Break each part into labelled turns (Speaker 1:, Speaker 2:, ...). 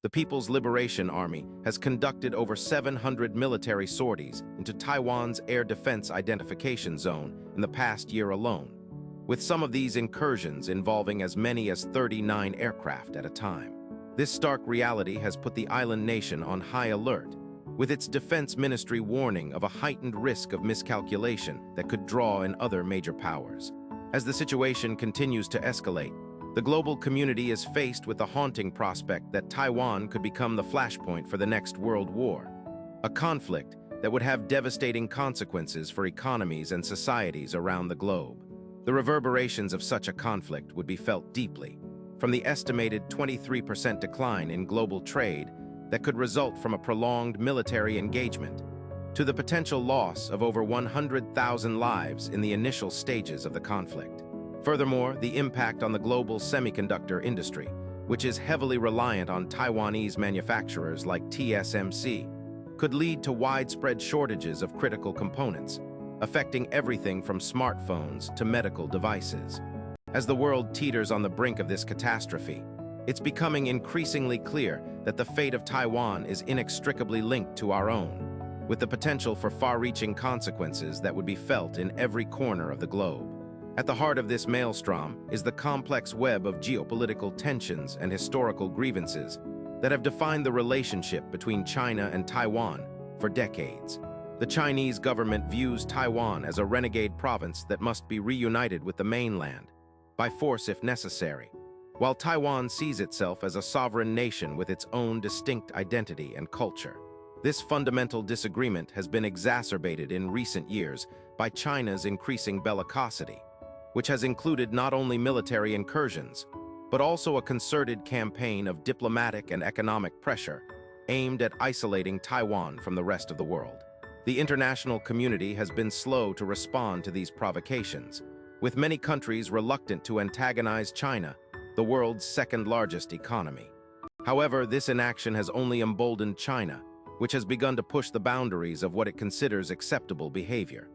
Speaker 1: the People's Liberation Army has conducted over 700 military sorties into Taiwan's air defense identification zone in the past year alone, with some of these incursions involving as many as 39 aircraft at a time. This stark reality has put the island nation on high alert, with its defense ministry warning of a heightened risk of miscalculation that could draw in other major powers. As the situation continues to escalate, the global community is faced with the haunting prospect that Taiwan could become the flashpoint for the next world war, a conflict that would have devastating consequences for economies and societies around the globe. The reverberations of such a conflict would be felt deeply, from the estimated 23% decline in global trade that could result from a prolonged military engagement, to the potential loss of over 100,000 lives in the initial stages of the conflict. Furthermore, the impact on the global semiconductor industry, which is heavily reliant on Taiwanese manufacturers like TSMC, could lead to widespread shortages of critical components, affecting everything from smartphones to medical devices. As the world teeters on the brink of this catastrophe, it's becoming increasingly clear that the fate of Taiwan is inextricably linked to our own, with the potential for far-reaching consequences that would be felt in every corner of the globe. At the heart of this maelstrom is the complex web of geopolitical tensions and historical grievances that have defined the relationship between China and Taiwan for decades. The Chinese government views Taiwan as a renegade province that must be reunited with the mainland, by force if necessary, while Taiwan sees itself as a sovereign nation with its own distinct identity and culture. This fundamental disagreement has been exacerbated in recent years by China's increasing bellicosity, which has included not only military incursions, but also a concerted campaign of diplomatic and economic pressure aimed at isolating Taiwan from the rest of the world. The international community has been slow to respond to these provocations, with many countries reluctant to antagonize China, the world's second-largest economy. However, this inaction has only emboldened China, which has begun to push the boundaries of what it considers acceptable behavior.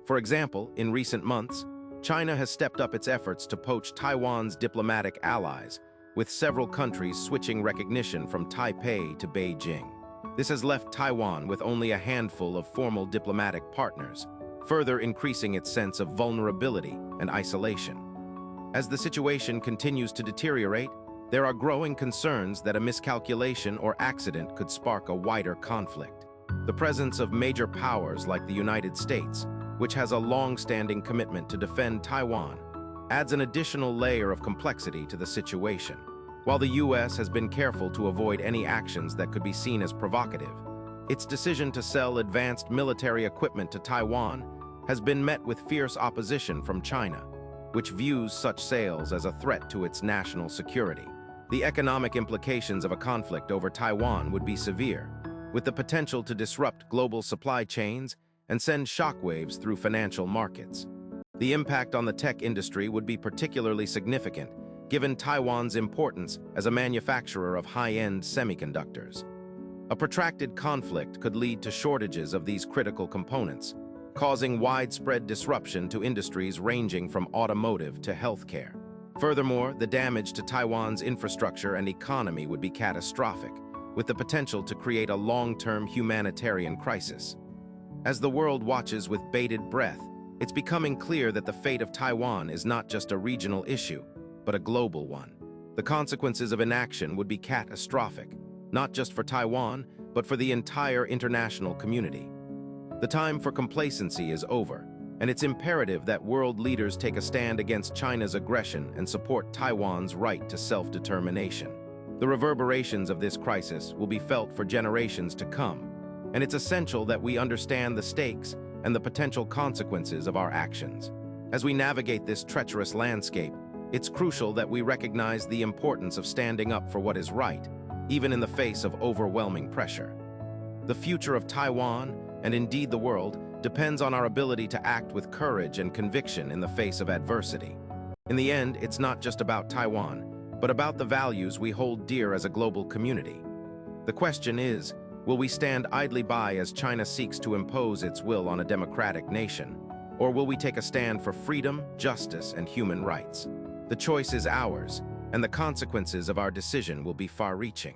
Speaker 1: For example, in recent months, China has stepped up its efforts to poach Taiwan's diplomatic allies, with several countries switching recognition from Taipei to Beijing. This has left Taiwan with only a handful of formal diplomatic partners, further increasing its sense of vulnerability and isolation. As the situation continues to deteriorate, there are growing concerns that a miscalculation or accident could spark a wider conflict. The presence of major powers like the United States, which has a long-standing commitment to defend Taiwan, adds an additional layer of complexity to the situation. While the U.S. has been careful to avoid any actions that could be seen as provocative, its decision to sell advanced military equipment to Taiwan has been met with fierce opposition from China, which views such sales as a threat to its national security. The economic implications of a conflict over Taiwan would be severe, with the potential to disrupt global supply chains and send shockwaves through financial markets. The impact on the tech industry would be particularly significant, given Taiwan's importance as a manufacturer of high-end semiconductors. A protracted conflict could lead to shortages of these critical components, causing widespread disruption to industries ranging from automotive to healthcare. Furthermore, the damage to Taiwan's infrastructure and economy would be catastrophic, with the potential to create a long-term humanitarian crisis. As the world watches with bated breath, it's becoming clear that the fate of Taiwan is not just a regional issue, but a global one. The consequences of inaction would be catastrophic, not just for Taiwan, but for the entire international community. The time for complacency is over, and it's imperative that world leaders take a stand against China's aggression and support Taiwan's right to self-determination. The reverberations of this crisis will be felt for generations to come, and it's essential that we understand the stakes and the potential consequences of our actions. As we navigate this treacherous landscape, it's crucial that we recognize the importance of standing up for what is right, even in the face of overwhelming pressure. The future of Taiwan, and indeed the world, depends on our ability to act with courage and conviction in the face of adversity. In the end, it's not just about Taiwan, but about the values we hold dear as a global community. The question is, will we stand idly by as China seeks to impose its will on a democratic nation? Or will we take a stand for freedom, justice, and human rights? The choice is ours, and the consequences of our decision will be far-reaching.